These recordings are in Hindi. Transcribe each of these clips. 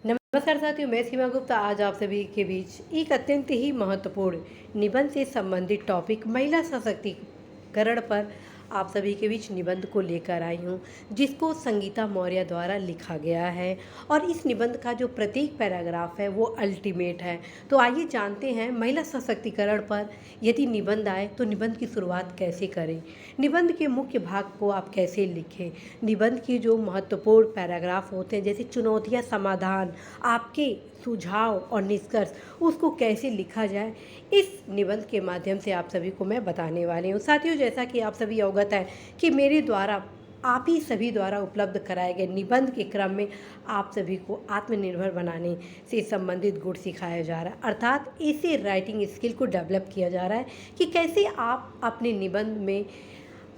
नमस्कार साथियों, मैं सीमा गुप्ता आज आप सभी के बीच एक अत्यंत ही महत्वपूर्ण निबंध से संबंधित टॉपिक महिला सशक्तिकरण पर आप सभी के बीच निबंध को लेकर आई हूँ, जिसको संगीता मौर्य द्वारा लिखा गया है। और इस निबंध का जो प्रत्येक पैराग्राफ है वो अल्टीमेट है। तो आइए जानते हैं महिला सशक्तिकरण पर यदि निबंध आए तो निबंध की शुरुआत कैसे करें, निबंध के मुख्य भाग को आप कैसे लिखें, निबंध की जो महत्वपूर्ण पैराग्राफ होते हैं जैसे चुनौतियाँ, समाधान, आपके सुझाव और निष्कर्ष, उसको कैसे लिखा जाए, इस निबंध के माध्यम से आप सभी को मैं बताने वाली हूँ। साथियों, जैसा कि आप सभी अवगत हैं कि मेरे द्वारा आप ही सभी द्वारा उपलब्ध कराए गए निबंध के क्रम में आप सभी को आत्मनिर्भर बनाने से संबंधित गुण सिखाया जा रहा है, अर्थात इसे राइटिंग स्किल को डेवलप किया जा रहा है कि कैसे आप अपने निबंध में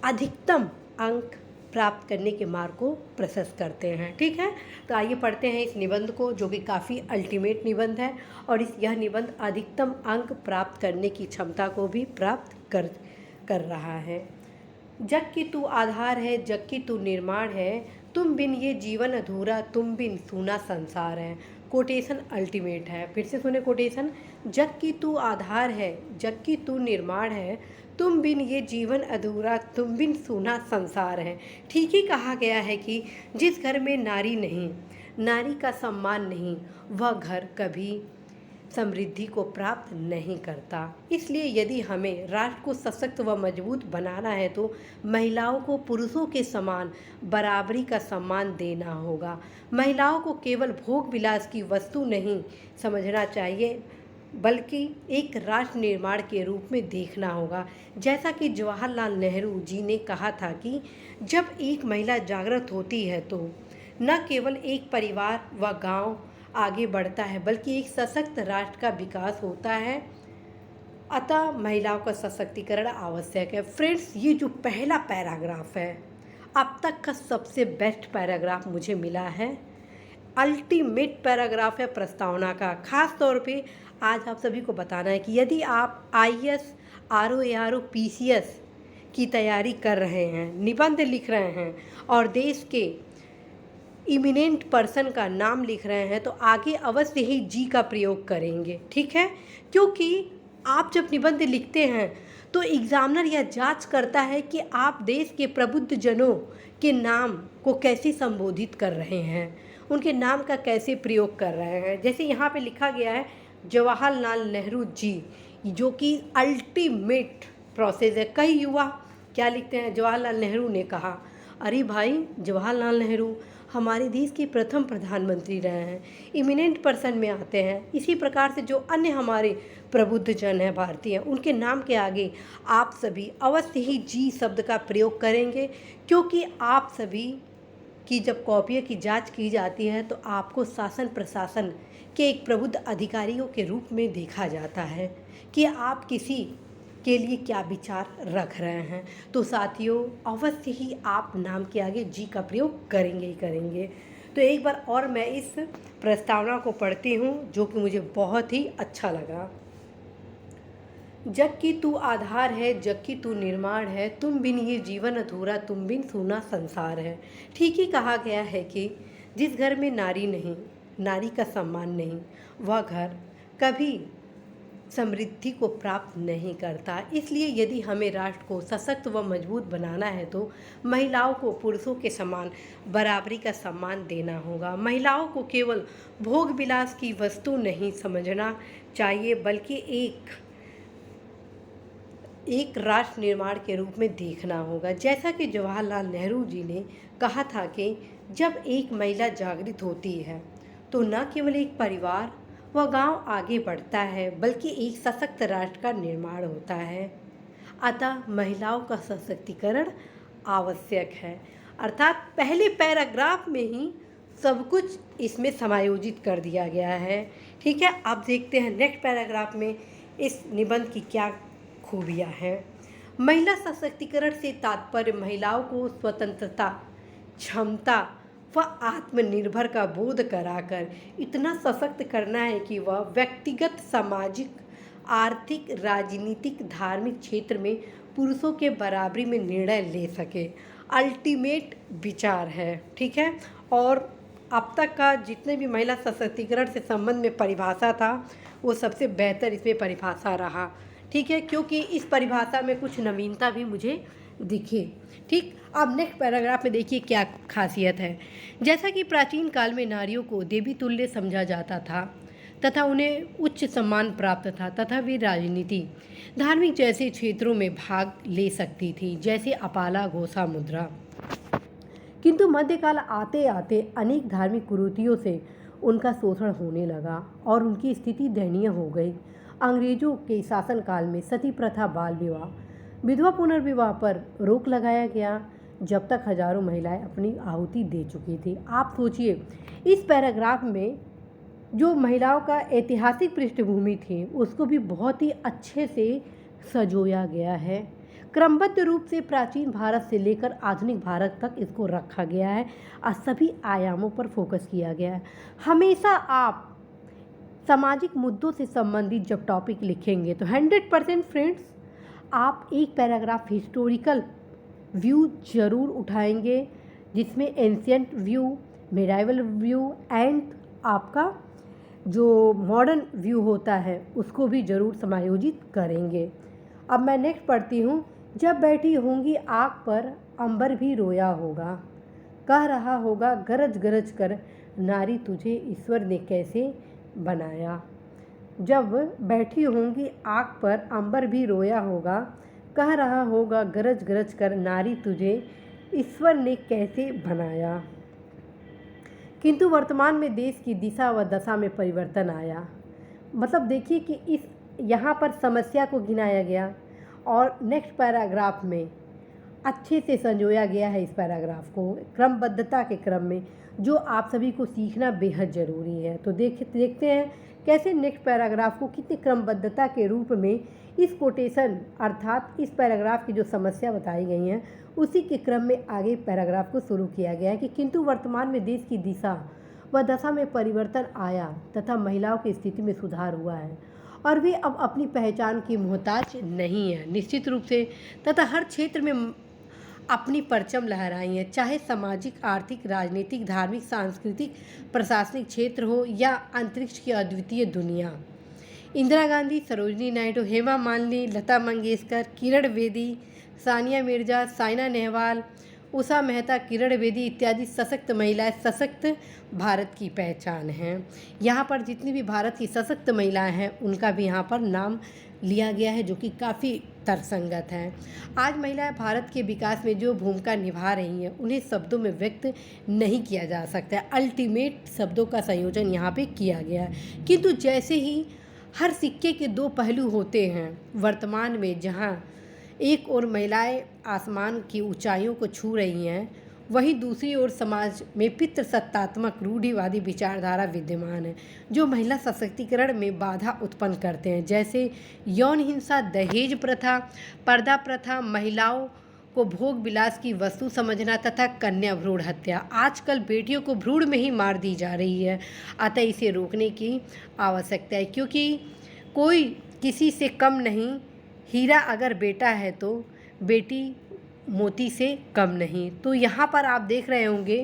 अधिकतम अंक प्राप्त करने के मार्ग को प्रशस्त करते हैं। ठीक है, तो आइए पढ़ते हैं इस निबंध को, जो कि काफ़ी अल्टीमेट निबंध है और यह निबंध अधिकतम अंक प्राप्त करने की क्षमता को भी प्राप्त कर रहा है। जग की तू आधार है, जग की तू निर्माण है, तुम बिन ये जीवन अधूरा, तुम बिन सूना संसार है। कोटेशन अल्टीमेट है, फिर से सुने कोटेशन। जग की तू आधार है, जग की तू निर्माण है, तुम बिन ये जीवन अधूरा, तुम बिन सूना संसार है। ठीक ही कहा गया है कि जिस घर में नारी नहीं, नारी का सम्मान नहीं, वह घर कभी समृद्धि को प्राप्त नहीं करता। इसलिए यदि हमें राष्ट्र को सशक्त व मजबूत बनाना है तो महिलाओं को पुरुषों के समान बराबरी का सम्मान देना होगा। महिलाओं को केवल भोग विलास की वस्तु नहीं समझना चाहिए, बल्कि एक राष्ट्र निर्माण के रूप में देखना होगा। जैसा कि जवाहरलाल नेहरू जी ने कहा था कि जब एक महिला जागृत होती है तो न केवल एक परिवार व गांव आगे बढ़ता है, बल्कि एक सशक्त राष्ट्र का विकास होता है। अतः महिलाओं का सशक्तिकरण आवश्यक है। फ्रेंड्स, ये जो पहला पैराग्राफ है अब तक का सबसे बेस्ट पैराग्राफ मुझे मिला है। अल्टीमेट पैराग्राफ है प्रस्तावना का। खास तौर पे आज आप सभी को बताना है कि यदि आप IAS, RO, PCS की तैयारी कर रहे हैं, निबंध लिख रहे हैं और देश के इमिनेंट पर्सन का नाम लिख रहे हैं, तो आगे अवश्य ही जी का प्रयोग करेंगे। ठीक है, क्योंकि आप जब निबंध लिखते हैं तो एग्जामिनर यह जांच करता है कि आप देश के प्रबुद्ध जनों के नाम को कैसे संबोधित कर रहे हैं, उनके नाम का कैसे प्रयोग कर रहे हैं। जैसे यहाँ पे लिखा गया है जवाहरलाल नेहरू जी, जो कि अल्टीमेट प्रोसेस है। कई युवा क्या लिखते हैं, जवाहरलाल नेहरू ने कहा। अरे भाई, जवाहरलाल नेहरू हमारे देश के प्रथम प्रधानमंत्री रहे हैं, इमिनेंट पर्सन में आते हैं। इसी प्रकार से जो अन्य हमारे प्रबुद्ध जन हैं भारतीय, उनके नाम के आगे आप सभी अवश्य ही जी शब्द का प्रयोग करेंगे, क्योंकि आप सभी की जब कॉपियों की जांच की जाती है तो आपको शासन प्रशासन के एक प्रबुद्ध अधिकारियों के रूप में देखा जाता है कि आप किसी के लिए क्या विचार रख रहे हैं। तो साथियों, अवश्य ही आप नाम के आगे जी का प्रयोग करेंगे ही करेंगे। तो एक बार और मैं इस प्रस्तावना को पढ़ती हूँ, जो कि मुझे बहुत ही अच्छा लगा। जग की तू आधार है, जग की तू निर्माण है, तुम बिन ये जीवन अधूरा, तुम बिन सूना संसार है। ठीक ही कहा गया है कि जिस घर में नारी नहीं, नारी का सम्मान नहीं, वह घर कभी समृद्धि को प्राप्त नहीं करता। इसलिए यदि हमें राष्ट्र को सशक्त व मजबूत बनाना है तो महिलाओं को पुरुषों के समान बराबरी का सम्मान देना होगा। महिलाओं को केवल भोग विलास की वस्तु नहीं समझना चाहिए, बल्कि एक राष्ट्र निर्माण के रूप में देखना होगा। जैसा कि जवाहरलाल नेहरू जी ने कहा था कि जब एक महिला जागृत होती है तो न केवल एक परिवार वह गांव आगे बढ़ता है, बल्कि एक सशक्त राष्ट्र का निर्माण होता है। अतः महिलाओं का सशक्तिकरण आवश्यक है। अर्थात पहले पैराग्राफ में ही सब कुछ इसमें समायोजित कर दिया गया है। ठीक है, अब देखते हैं नेक्स्ट पैराग्राफ में इस निबंध की क्या खूबियाँ हैं। महिला सशक्तिकरण से तात्पर्य महिलाओं को स्वतंत्रता, क्षमता व आत्मनिर्भर का बोध कराकर इतना सशक्त करना है कि वह व्यक्तिगत, सामाजिक, आर्थिक, राजनीतिक, धार्मिक क्षेत्र में पुरुषों के बराबरी में निर्णय ले सके। अल्टीमेट विचार है। ठीक है, और अब तक का जितने भी महिला सशक्तिकरण से संबंध में परिभाषा था वो सबसे बेहतर इसमें परिभाषा रहा। ठीक है, क्योंकि इस परिभाषा में कुछ नवीनता भी मुझे दिखी। ठीक, अब नेक्स्ट पैराग्राफ में देखिए क्या खासियत है। जैसा कि प्राचीन काल में नारियों को देवी तुल्य समझा जाता था तथा उन्हें उच्च सम्मान प्राप्त था तथा वे राजनीति, धार्मिक जैसे क्षेत्रों में भाग ले सकती थी, जैसे अपाला घोषा मुद्रा। किंतु मध्यकाल आते आते अनेक धार्मिक कुरीतियों से उनका शोषण होने लगा और उनकी स्थिति दयनीय हो गई। अंग्रेजों के शासनकाल में सती प्रथा, बाल विवाह, विधवा पुनर्विवाह पर रोक लगाया गया, जब तक हजारों महिलाएं अपनी आहुति दे चुकी थी। आप सोचिए, इस पैराग्राफ में जो महिलाओं का ऐतिहासिक पृष्ठभूमि थी उसको भी बहुत ही अच्छे से सजोया गया है। क्रमबद्ध रूप से प्राचीन भारत से लेकर आधुनिक भारत तक इसको रखा गया है और सभी आयामों पर फोकस किया गया है। हमेशा आप सामाजिक मुद्दों से संबंधित जब टॉपिक लिखेंगे तो 100% फ्रेंड्स आप एक पैराग्राफ हिस्टोरिकल व्यू जरूर उठाएंगे, जिसमें ancient view, medieval view and आपका जो मॉडर्न व्यू होता है उसको भी जरूर समायोजित करेंगे। अब मैं नेक्स्ट पढ़ती हूँ। जब बैठी होंगी आग पर अंबर भी रोया होगा, कह रहा होगा गरज गरज कर नारी तुझे ईश्वर ने कैसे बनाया। जब बैठी होंगी आग पर अंबर भी रोया होगा, कह रहा होगा गरज गरज कर नारी तुझे ईश्वर ने कैसे बनाया। किंतु वर्तमान में देश की दिशा व दशा में परिवर्तन आया। मतलब देखिए कि इस यहाँ पर समस्या को गिनाया गया और नेक्स्ट पैराग्राफ में अच्छे से संजोया गया है। इस पैराग्राफ को क्रमबद्धता के क्रम में जो आप सभी को सीखना बेहद ज़रूरी है। तो देखते हैं कैसे नेक्स्ट पैराग्राफ को कितनी क्रमबद्धता के रूप में इस कोटेशन अर्थात इस पैराग्राफ की जो समस्या बताई गई हैं उसी के क्रम में आगे पैराग्राफ को शुरू किया गया है कि किंतु वर्तमान में देश की दिशा व दशा में परिवर्तन आया तथा महिलाओं की स्थिति में सुधार हुआ है और वे अब अपनी पहचान की मोहताज नहीं है निश्चित रूप से, तथा हर क्षेत्र में अपनी परचम लहराई है, चाहे सामाजिक, आर्थिक, राजनीतिक, धार्मिक, सांस्कृतिक, प्रशासनिक क्षेत्र हो या अंतरिक्ष की अद्वितीय दुनिया। इंदिरा गांधी, सरोजिनी नायडू, हेमा मालिनी, लता मंगेशकर, किरण बेदी, सानिया मिर्जा, साइना नेहवाल, उषा मेहता, किरण बेदी इत्यादि सशक्त महिलाएं सशक्त भारत की पहचान हैं। यहाँ पर जितनी भी भारत की सशक्त महिलाएं हैं उनका भी यहाँ पर नाम लिया गया है, जो कि काफ़ी तर्कसंगत है। आज महिलाएं भारत के विकास में जो भूमिका निभा रही हैं उन्हें शब्दों में व्यक्त नहीं किया जा सकता है। अल्टीमेट शब्दों का संयोजन यहाँ पे किया गया है। किंतु जैसे ही हर सिक्के के दो पहलू होते हैं, वर्तमान में जहाँ एक ओर महिलाएं आसमान की ऊंचाइयों को छू रही हैं, वहीं दूसरी ओर समाज में पितृसत्तात्मक रूढ़िवादी विचारधारा विद्यमान है जो महिला सशक्तिकरण में बाधा उत्पन्न करते हैं, जैसे यौन हिंसा, दहेज प्रथा, पर्दा प्रथा, महिलाओं को भोग विलास की वस्तु समझना तथा कन्या भ्रूण हत्या। आजकल बेटियों को भ्रूण में ही मार दी जा रही है, अतः इसे रोकने की आवश्यकता है, क्योंकि कोई किसी से कम नहीं। हीरा अगर बेटा है तो बेटी मोती से कम नहीं। तो यहाँ पर आप देख रहे होंगे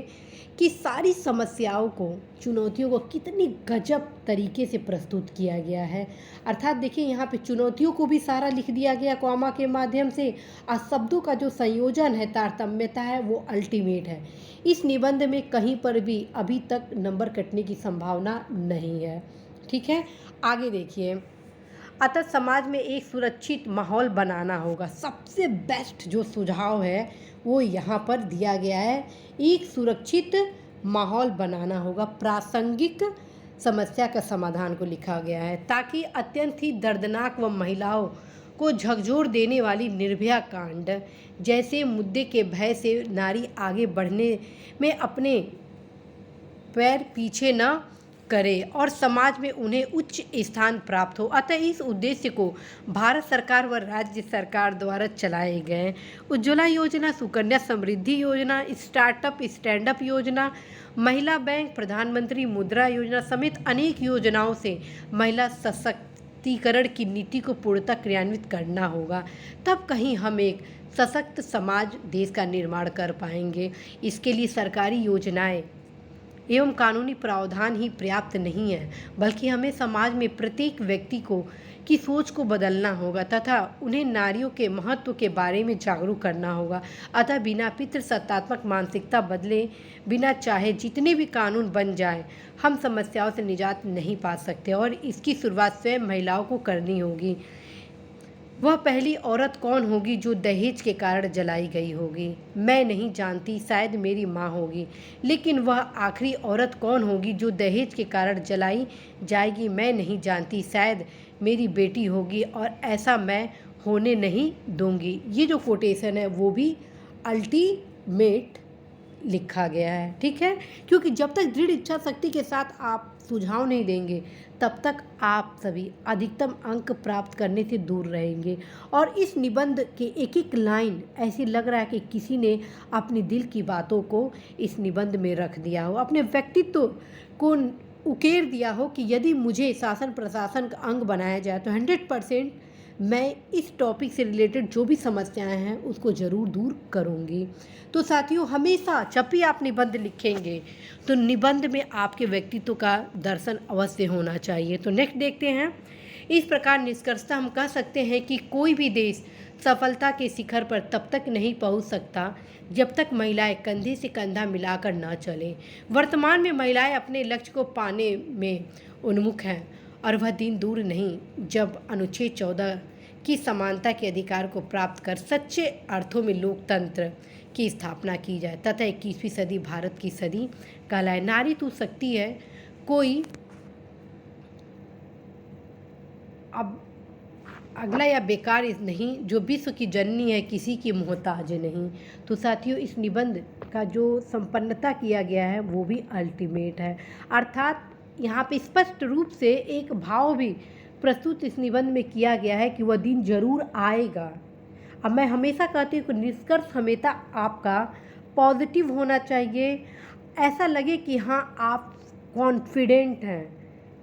कि सारी समस्याओं को, चुनौतियों को कितनी गजब तरीके से प्रस्तुत किया गया है। अर्थात देखिए यहाँ पे चुनौतियों को भी सारा लिख दिया गया कॉमा के माध्यम से, और शब्दों का जो संयोजन है, तारतम्यता है, वो अल्टीमेट है। इस निबंध में कहीं पर भी अभी तक नंबर कटने की संभावना नहीं है। ठीक है, आगे देखिए। अतः समाज में एक सुरक्षित माहौल बनाना होगा। सबसे बेस्ट जो सुझाव है वो यहाँ पर दिया गया है, एक सुरक्षित माहौल बनाना होगा। प्रासंगिक समस्या का समाधान को लिखा गया है ताकि अत्यंत ही दर्दनाक व महिलाओं को झकझोर देने वाली निर्भया कांड जैसे मुद्दे के भय से नारी आगे बढ़ने में अपने पैर पीछे न करे और समाज में उन्हें उच्च स्थान प्राप्त हो। अतः इस उद्देश्य को भारत सरकार व राज्य सरकार द्वारा चलाए गए उज्ज्वला योजना, सुकन्या समृद्धि योजना, स्टार्टअप स्टैंडअप योजना, महिला बैंक, प्रधानमंत्री मुद्रा योजना समेत अनेक योजनाओं से महिला सशक्तिकरण की नीति को पूर्णतः क्रियान्वित करना होगा। तब कहीं हम एक सशक्त समाज, देश का निर्माण कर पाएंगे। इसके लिए सरकारी योजनाएं एवं कानूनी प्रावधान ही पर्याप्त नहीं है, बल्कि हमें समाज में प्रत्येक व्यक्ति को की सोच को बदलना होगा तथा उन्हें नारियों के महत्व के बारे में जागरूक करना होगा। अतः बिना पितृसत्तात्मक मानसिकता बदले, बिना चाहे जितने भी कानून बन जाए, हम समस्याओं से निजात नहीं पा सकते और इसकी शुरुआत स्वयं महिलाओं को करनी होगी। वह पहली औरत कौन होगी जो दहेज के कारण जलाई गई होगी? मैं नहीं जानती, शायद मेरी माँ होगी। लेकिन वह आखिरी औरत कौन होगी जो दहेज के कारण जलाई जाएगी? मैं नहीं जानती, शायद मेरी बेटी होगी और ऐसा मैं होने नहीं दूंगी। ये जो कोटेशन है वो भी अल्टीमेट लिखा गया है, ठीक है। क्योंकि जब तक दृढ़ इच्छा शक्ति के साथ आप सुझाव नहीं देंगे, तब तक आप सभी अधिकतम अंक प्राप्त करने से दूर रहेंगे। और इस निबंध के एक एक लाइन ऐसी लग रहा है कि किसी ने अपने दिल की बातों को इस निबंध में रख दिया हो, अपने व्यक्तित्व को उकेर दिया हो कि यदि मुझे शासन प्रशासन का अंग बनाया जाए तो 100% मैं इस टॉपिक से रिलेटेड जो भी समस्याएं हैं उसको ज़रूर दूर करूंगी। तो साथियों, हमेशा जब भी आप निबंध लिखेंगे तो निबंध में आपके व्यक्तित्व का दर्शन अवश्य होना चाहिए। तो नेक्स्ट देखते हैं। इस प्रकार निष्कर्षतः हम कह सकते हैं कि कोई भी देश सफलता के शिखर पर तब तक नहीं पहुंच सकता जब तक महिलाएं कंधे से कंधा मिलाकर न चलें। वर्तमान में महिलाएं अपने लक्ष्य को पाने में उन्मुख हैं और वह दिन दूर नहीं जब अनुच्छेद 14 की समानता के अधिकार को प्राप्त कर सच्चे अर्थों में लोकतंत्र की स्थापना की जाए तथा 21वीं सदी भारत की सदी कहलाए। नारी तू शक्ति है, कोई अब अगला या बेकार नहीं, जो विश्व की जननी है, किसी की मोहताज नहीं। तो साथियों, इस निबंध का जो संपन्नता किया गया है वो भी अल्टीमेट है। अर्थात यहाँ पे स्पष्ट रूप से एक भाव भी प्रस्तुत इस निबंध में किया गया है कि वह दिन जरूर आएगा। अब मैं हमेशा कहती हूँ कि निष्कर्ष हमेशा आपका पॉजिटिव होना चाहिए। ऐसा लगे कि हाँ, आप कॉन्फिडेंट हैं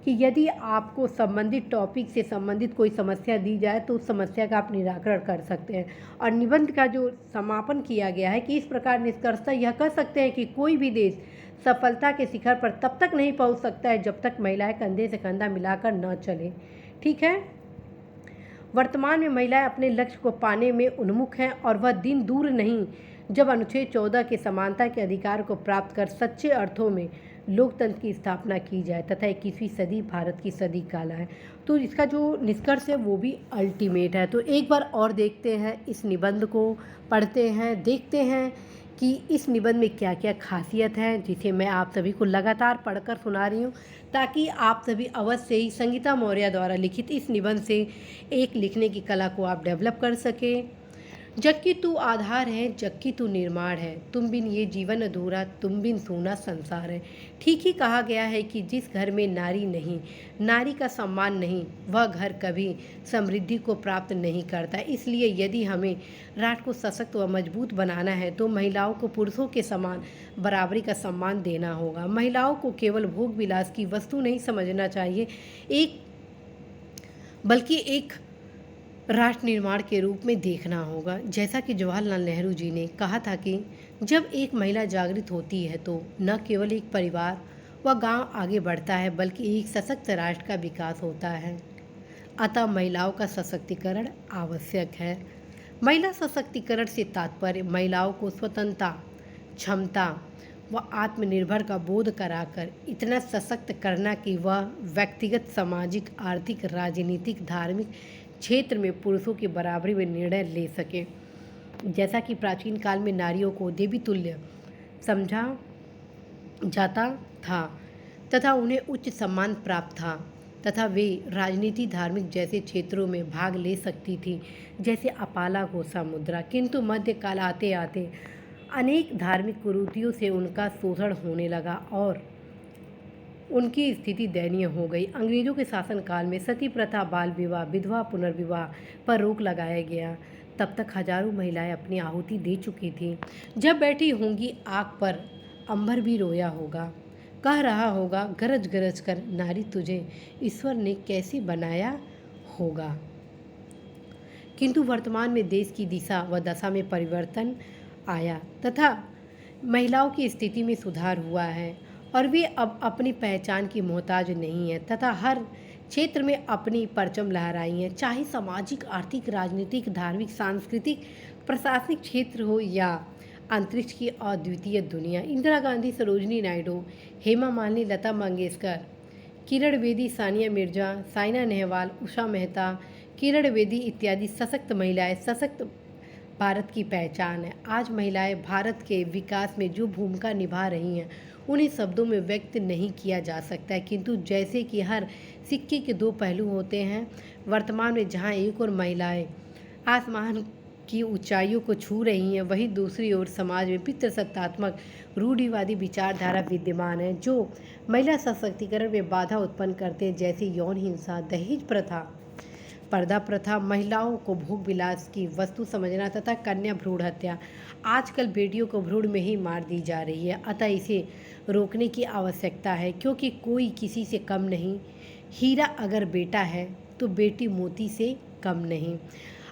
कि यदि आपको संबंधित टॉपिक से संबंधित कोई समस्या दी जाए तो उस समस्या का आप निराकरण कर सकते हैं। और निबंध का जो समापन किया गया है कि इस प्रकार निष्कर्षतः यह कह सकते हैं कि कोई भी देश सफलता के शिखर पर तब तक नहीं पहुंच सकता है जब तक महिलाएं कंधे से कंधा मिलाकर न चले, ठीक है। वर्तमान में महिलाएं अपने लक्ष्य को पाने में उन्मुख हैं और वह दिन दूर नहीं जब अनुच्छेद 14 के समानता के अधिकार को प्राप्त कर सच्चे अर्थों में लोकतंत्र की स्थापना की जाए तथा 21वीं सदी भारत की सदी कहलाए। तो इसका जो निष्कर्ष है वो भी अल्टीमेट है। तो एक बार और देखते हैं, इस निबंध को पढ़ते हैं, देखते हैं कि इस निबंध में क्या क्या खासियत है, जिसे मैं आप सभी को लगातार पढ़कर सुना रही हूँ ताकि आप सभी अवश्य ही संगीता मौर्य द्वारा लिखित इस निबंध से एक लिखने की कला को आप डेवलप कर सकें। जग की तू आधार है, जग की तू निर्माण है, तुम बिन ये जीवन अधूरा, तुम बिन सूना संसार है। ठीक ही कहा गया है कि जिस घर में नारी नहीं, नारी का सम्मान नहीं, वह घर कभी समृद्धि को प्राप्त नहीं करता। इसलिए यदि हमें राष्ट्र को सशक्त व मजबूत बनाना है तो महिलाओं को पुरुषों के समान बराबरी का सम्मान देना होगा। महिलाओं को केवल भोग विलास की वस्तु नहीं समझना चाहिए, बल्कि एक राष्ट्र निर्माण के रूप में देखना होगा। जैसा कि जवाहरलाल नेहरू जी ने कहा था कि जब एक महिला जागृत होती है तो न केवल एक परिवार व गांव आगे बढ़ता है बल्कि एक सशक्त राष्ट्र का विकास होता है। अतः महिलाओं का सशक्तिकरण आवश्यक है। महिला सशक्तिकरण से तात्पर्य महिलाओं को स्वतंत्रता, क्षमता व आत्मनिर्भर का बोध कराकर इतना सशक्त करना कि वह व्यक्तिगत, सामाजिक, आर्थिक, राजनीतिक, धार्मिक क्षेत्र में पुरुषों की बराबरी में निर्णय ले सके। जैसा कि प्राचीन काल में नारियों को देवी तुल्य समझा जाता था तथा उन्हें उच्च सम्मान प्राप्त था तथा वे राजनीति, धार्मिक जैसे क्षेत्रों में भाग ले सकती थी, जैसे अपाला घोषा मुद्रा। किंतु मध्यकाल आते आते अनेक धार्मिक कुरीतियों से उनका शोषण होने लगा और उनकी स्थिति दयनीय हो गई। अंग्रेजों के शासनकाल में सती प्रथा, बाल विवाह, विधवा पुनर्विवाह पर रोक लगाया गया। तब तक हजारों महिलाएं अपनी आहुति दे चुकी थीं। जब बैठी होंगी आग पर, अंबर भी रोया होगा, कह रहा होगा गरज गरज कर, नारी तुझे ईश्वर ने कैसे बनाया होगा। किंतु वर्तमान में देश की दिशा व दशा में परिवर्तन आया तथा महिलाओं की स्थिति में सुधार हुआ है और वे अब अपनी पहचान की मोहताज नहीं है तथा हर क्षेत्र में अपनी परचम लहराई हैं, चाहे सामाजिक, आर्थिक, राजनीतिक, धार्मिक, सांस्कृतिक, प्रशासनिक क्षेत्र हो या अंतरिक्ष की अद्वितीय दुनिया। इंदिरा गांधी, सरोजिनी नायडू, हेमा मालिनी, लता मंगेशकर, किरण बेदी, सानिया मिर्जा, साइना नेहवाल, उषा मेहता, किरण बेदी इत्यादि सशक्त महिलाएं सशक्त भारत की पहचान है। आज महिलाएं भारत के विकास में जो भूमिका निभा रही हैं उन्हें शब्दों में व्यक्त नहीं किया जा सकता है, किंतु जैसे कि हर सिक्के के दो पहलू होते हैं, वर्तमान में जहां एक ओर महिलाएं आसमान की ऊंचाइयों को छू रही हैं, वहीं दूसरी ओर समाज में पितृसत्तात्मक रूढ़िवादी विचारधारा विद्यमान है जो महिला सशक्तिकरण में बाधा उत्पन्न करते हैं, जैसे यौन हिंसा, दहेज प्रथा, पर्दा प्रथा, महिलाओं को भोग विलास की वस्तु समझना तथा कन्या भ्रूण हत्या। आजकल बेटियों को भ्रूण में ही मार दी जा रही है, अतः इसे रोकने की आवश्यकता है, क्योंकि कोई किसी से कम नहीं। हीरा अगर बेटा है तो बेटी मोती से कम नहीं।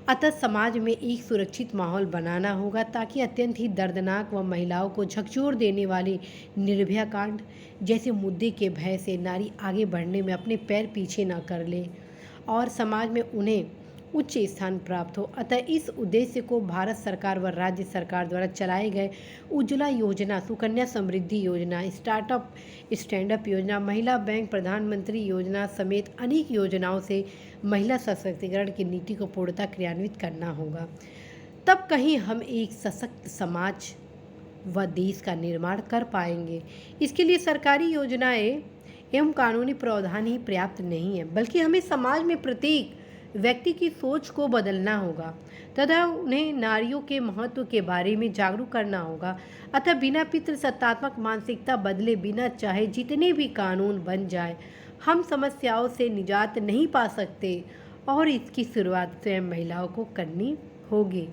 अतः समाज में एक सुरक्षित माहौल बनाना होगा ताकि अत्यंत ही दर्दनाक व महिलाओं को झकझोर देने वाली निर्भया कांड जैसे मुद्दे के भय से नारी आगे बढ़ने में अपने पैर पीछे न कर ले और समाज में उन्हें उच्च स्थान प्राप्त हो। अतः इस उद्देश्य को भारत सरकार व राज्य सरकार द्वारा चलाए गए उज्ज्वला योजना, सुकन्या समृद्धि योजना, स्टार्टअप स्टैंडअप योजना, महिला बैंक, प्रधानमंत्री योजना समेत अनेक योजनाओं से महिला सशक्तिकरण की नीति को पूर्णतः क्रियान्वित करना होगा। तब कहीं हम एक सशक्त समाज व देश का निर्माण कर पाएंगे। इसके लिए सरकारी योजनाएं एवं कानूनी प्रावधान ही पर्याप्त नहीं है, बल्कि हमें समाज में प्रत्येक व्यक्ति की सोच को बदलना होगा तथा उन्हें नारियों के महत्व के बारे में जागरूक करना होगा। अतः बिना पितृसत्तात्मक मानसिकता बदले, बिना चाहे जितने भी कानून बन जाए, हम समस्याओं से निजात नहीं पा सकते और इसकी शुरुआत स्वयं महिलाओं को करनी होगी।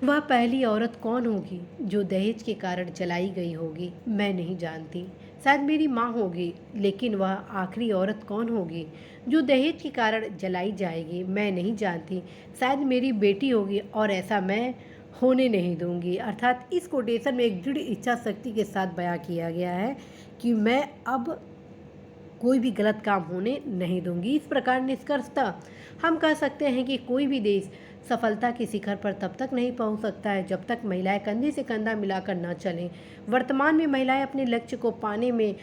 वह पहली औरत कौन होगी जो दहेज के कारण जलाई गई होगी? मैं नहीं जानती। शायद मेरी माँ होगी, लेकिन वह आखिरी औरत कौन होगी जो दहेज के कारण जलाई जाएगी? मैं नहीं जानती। शायद मेरी बेटी होगी और ऐसा मैं होने नहीं दूंगी। अर्थात इस कोटेशन में एक दृढ़ इच्छा शक्ति के साथ बयां किया गया है कि मैं अब कोई भी गलत काम होने नहीं दूंगी। इस प्रकार निष्कर्षतः हम कह सकते हैं कि कोई भी देश सफलता के शिखर पर तब तक नहीं पहुंच सकता है जब तक महिलाएं कंधे से कंधा मिलाकर न चलें। वर्तमान में महिलाएं अपने लक्ष्य को पाने में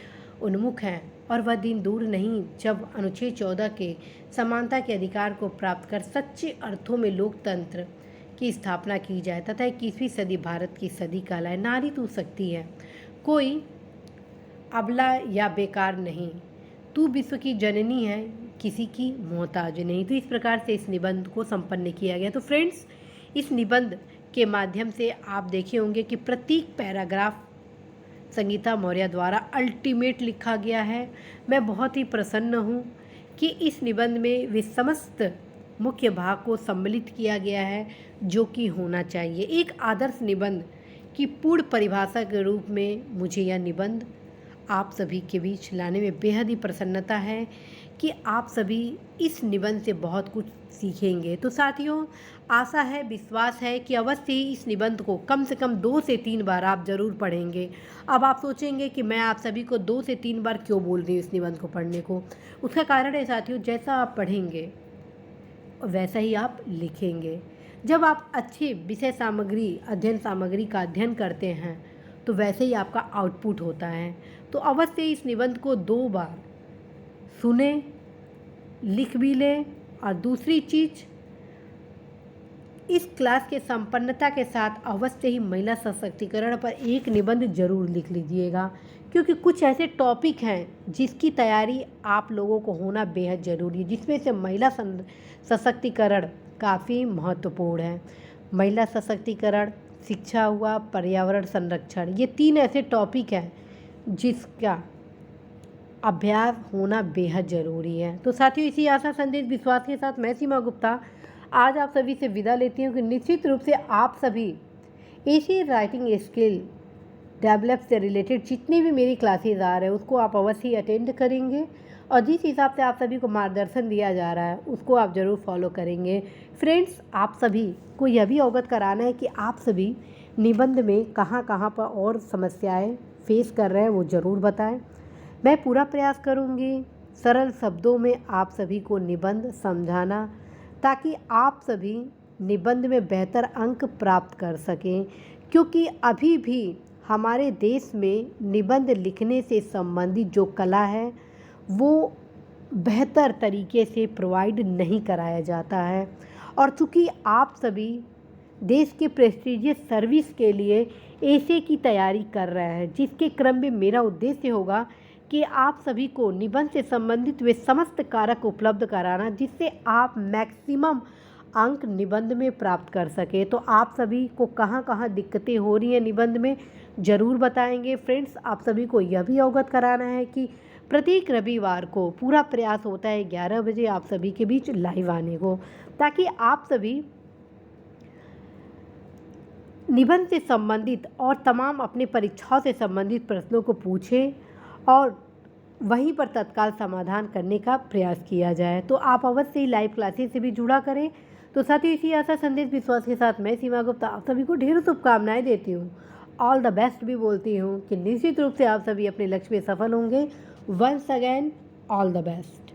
उन्मुख हैं और वह दिन दूर नहीं जब अनुच्छेद 14 के समानता के अधिकार को प्राप्त कर सच्चे अर्थों में लोकतंत्र की स्थापना की जाए तथा 21वीं सदी भारत की सदी कहलाए। नारी तू शक्ति है, कोई अबला या बेकार नहीं, तू विश्व की जननी है, किसी की मोहताज नहीं। तो इस प्रकार से इस निबंध को संपन्न किया गया। तो फ्रेंड्स, इस निबंध के माध्यम से आप देखे होंगे कि प्रत्येक पैराग्राफ संगीता मौर्य द्वारा अल्टीमेट लिखा गया है। मैं बहुत ही प्रसन्न हूँ कि इस निबंध में वे समस्त मुख्य भाग को सम्मिलित किया गया है जो कि होना चाहिए। एक आदर्श निबंध की पूर्ण परिभाषा के रूप में मुझे यह निबंध आप सभी के बीच लाने में बेहद ही प्रसन्नता है कि आप सभी इस निबंध से बहुत कुछ सीखेंगे। तो साथियों, आशा है, विश्वास है कि अवश्य ही इस निबंध को कम से कम 2 से 3 बार आप ज़रूर पढ़ेंगे। अब आप सोचेंगे कि मैं आप सभी को 2 से 3 बार क्यों बोल रही हूँ इस निबंध को पढ़ने को। उसका कारण है साथियों, जैसा आप पढ़ेंगे वैसा ही आप लिखेंगे। जब आप अच्छे विषय सामग्री, अध्ययन सामग्री का अध्ययन करते हैं तो वैसे ही आपका आउटपुट होता है। तो अवश्य इस निबंध को 2 बार सुने, लिख भी लें और दूसरी चीज़, इस क्लास के संपन्नता के साथ अवश्य ही महिला सशक्तिकरण पर एक निबंध जरूर लिख लीजिएगा, क्योंकि कुछ ऐसे टॉपिक हैं जिसकी तैयारी आप लोगों को होना बेहद ज़रूरी है, जिसमें से महिला सशक्तिकरण काफ़ी महत्वपूर्ण है। महिला सशक्तिकरण, शिक्षा हुआ, पर्यावरण संरक्षण, ये 3 ऐसे टॉपिक हैं जिसका अभ्यास होना बेहद ज़रूरी है। तो साथियों, इसी आशा, संदेश, विश्वास के साथ मैं सीमा गुप्ता आज आप सभी से विदा लेती हूँ कि निश्चित रूप से आप सभी ऐसी राइटिंग स्किल डेवलप से रिलेटेड जितनी भी मेरी क्लासेज आ रहे हैं उसको आप अवश्य अटेंड करेंगे और जिस हिसाब से आप सभी को मार्गदर्शन दिया जा रहा है उसको आप ज़रूर फॉलो करेंगे। फ्रेंड्स, आप सभी को यह भी अवगत कराना है कि आप सभी निबंध में कहाँ कहाँ पर और समस्याएं फेस कर रहे हैं वो ज़रूर बताएं। मैं पूरा प्रयास करूंगी सरल शब्दों में आप सभी को निबंध समझाना, ताकि आप सभी निबंध में बेहतर अंक प्राप्त कर सकें, क्योंकि अभी भी हमारे देश में निबंध लिखने से संबंधित जो कला है वो बेहतर तरीके से प्रोवाइड नहीं कराया जाता है। और चूँकि आप सभी देश के प्रेस्टीजियस सर्विस के लिए एसए की तैयारी कर रहे हैं, जिसके क्रम में मेरा उद्देश्य होगा कि आप सभी को निबंध से संबंधित वे समस्त कारक उपलब्ध कराना, जिससे आप मैक्सिमम अंक निबंध में प्राप्त कर सके। तो आप सभी को कहाँ कहाँ दिक्कतें हो रही हैं निबंध में ज़रूर बताएंगे। फ्रेंड्स, आप सभी को यह भी अवगत कराना है कि प्रत्येक रविवार को पूरा प्रयास होता है 11 बजे आप सभी के बीच लाइव आने को, ताकि आप सभी निबंध से संबंधित और तमाम अपने परीक्षाओं से संबंधित प्रश्नों को पूछें और वहीं पर तत्काल समाधान करने का प्रयास किया जाए। तो आप अवश्य ही लाइव क्लासेस से भी जुड़ा करें। तो साथ ही इसी आशा संदेश विश्वास के साथ मैं सीमा गुप्ता आप सभी को ढेरों शुभकामनाएं देती हूँ। ऑल द बेस्ट भी बोलती हूँ कि निश्चित रूप से आप सभी अपने लक्ष्य में सफल होंगे। Once again all the best.